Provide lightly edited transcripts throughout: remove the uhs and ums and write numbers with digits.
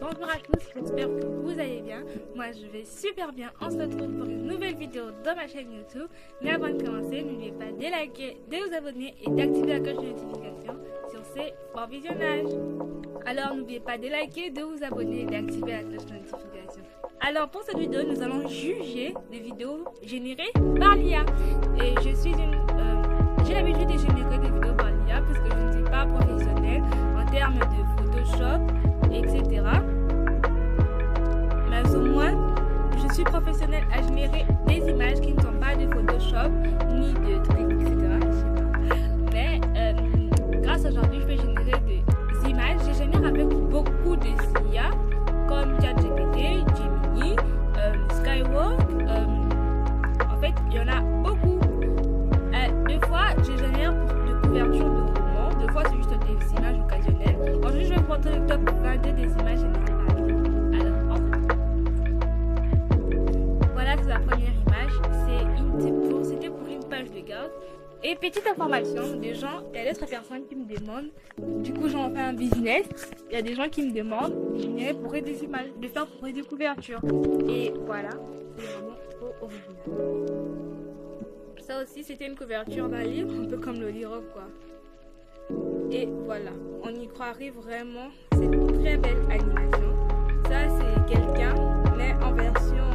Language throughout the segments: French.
bonjour à tous, j'espère que vous allez bien. Moi je vais super bien, on se retrouve pour une nouvelle vidéo dans ma chaîne YouTube. Mais avant de commencer, n'oubliez pas de liker, de vous abonner et d'activer la cloche de notification. Sur ces bon visionnage. Alors n'oubliez pas de liker, de vous abonner et d'activer la cloche de notification. Alors pour cette vidéo, nous allons juger des vidéos générées par l'IA. Et je suis j'ai l'habitude de générer des vidéos par l'IA parce que je ne suis pas professionnelle en termes de Photoshop, etc. Mais au moins, je suis professionnelle à générer des images qui ne sont pas de Photoshop ni de trucs, etc. Mais grâce à aujourd'hui, je peux générer des images. Je génère avec beaucoup de IA comme ChatGPT, Gemini, Skywalk. En fait, il y en a beaucoup. Deux fois, je génère de couverture de romans. Deux fois, c'est juste des images occasionnelles. Aujourd'hui, je vais vous montrer le top 22 des images générées par l'IA. Alors, voilà, c'est la première image. C'était pour une page de garde. Et petite information, des gens, il y a d'autres personnes qui me demandent, du coup j'en fais un business, il y a des gens qui me demandent de générer pour des images, de faire pour des couvertures. Et voilà, c'est vraiment trop original. Ça aussi, c'était une couverture d'un livre, un peu comme le livre quoi. Et voilà, on y croirait vraiment, c'est une très belle animation. Ça, c'est quelqu'un, mais en version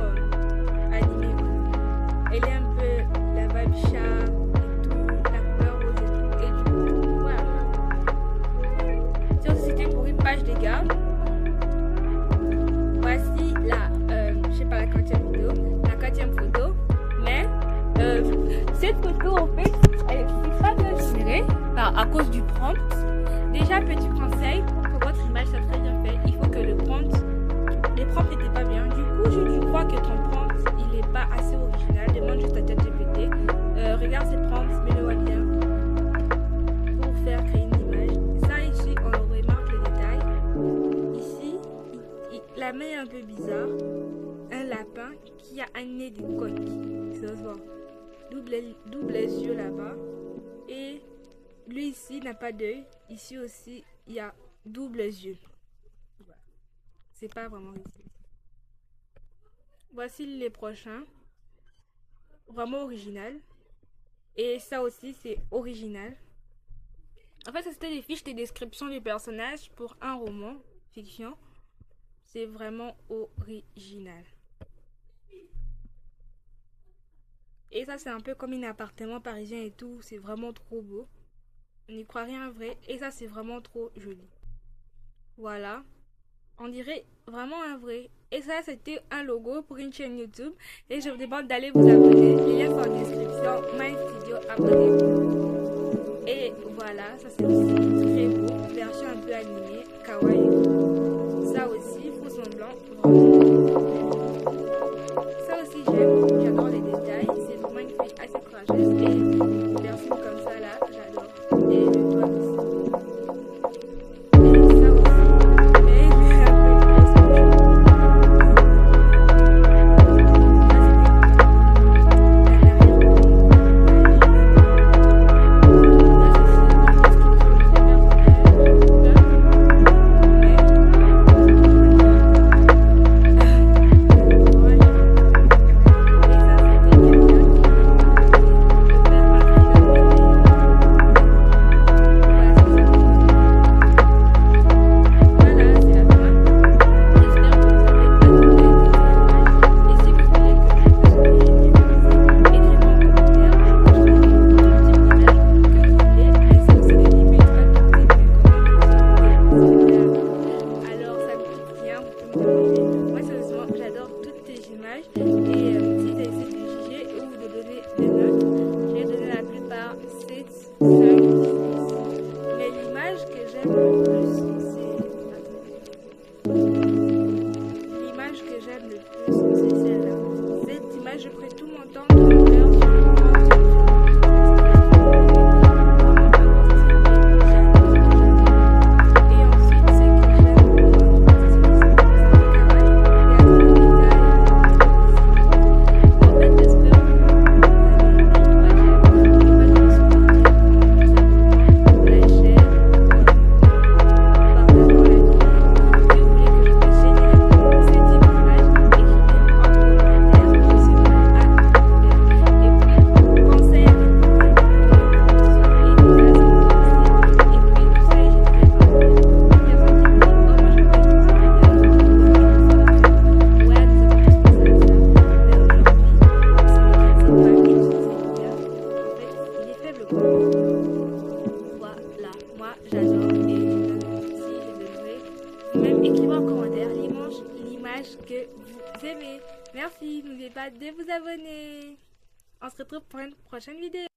animée. Elle est un peu la vibe chat et tout, la couleur rose et tout, voilà. Ça aussi, c'était pour une page de garde. Voici je sais pas la quantième vidéo, la 4e photo, mais cette photo en fait elle est pas bien générée à cause du prompt. Déjà, petit conseil, pour que votre image soit très bien faite, il faut que les prompts n'étaient pas bien. Du coup, je crois que ton prompt il est pas assez original. Demande juste à ChatGPT, regarde ces prompts, mets-le bien pour faire créer une image. Ça ici on remarque les détails. Ici la main est un peu bizarre, un lapin qui a un nez de coq, ça se voit. Double les yeux là-bas. Et lui ici n'a pas d'œil. Ici aussi, il y a double yeux. Voilà. C'est pas vraiment ici. Voici les prochains. Vraiment original. Et ça aussi, c'est original. En fait, ça c'était des fiches de description des personnages pour un roman fiction. C'est vraiment original. Et ça, c'est un peu comme un appartement parisien et tout. C'est vraiment trop beau. On n'y croit rien vrai. Et ça, c'est vraiment trop joli. Voilà. On dirait vraiment un vrai. Et ça, c'était un logo pour une chaîne YouTube. Et je vous demande d'aller vous abonner. Les liens sont en description. My Studio, abonnez-vous. Et voilà, ça c'est aussi très beau. Version un peu animée. Kawaii. Ça aussi, faux semblant. Vraiment. Ça aussi, j'aime. J'adore les détails. C'est vraiment une fille assez courageuse. Et une version comme ça là, j'adore. Et le doigt ici. Et ça aussi. Mais il est un peu Voilà, moi j'adore et si je devrais même écrire en commentaire l'image que vous aimez. Merci, n'oubliez pas de vous abonner. On se retrouve pour une prochaine vidéo.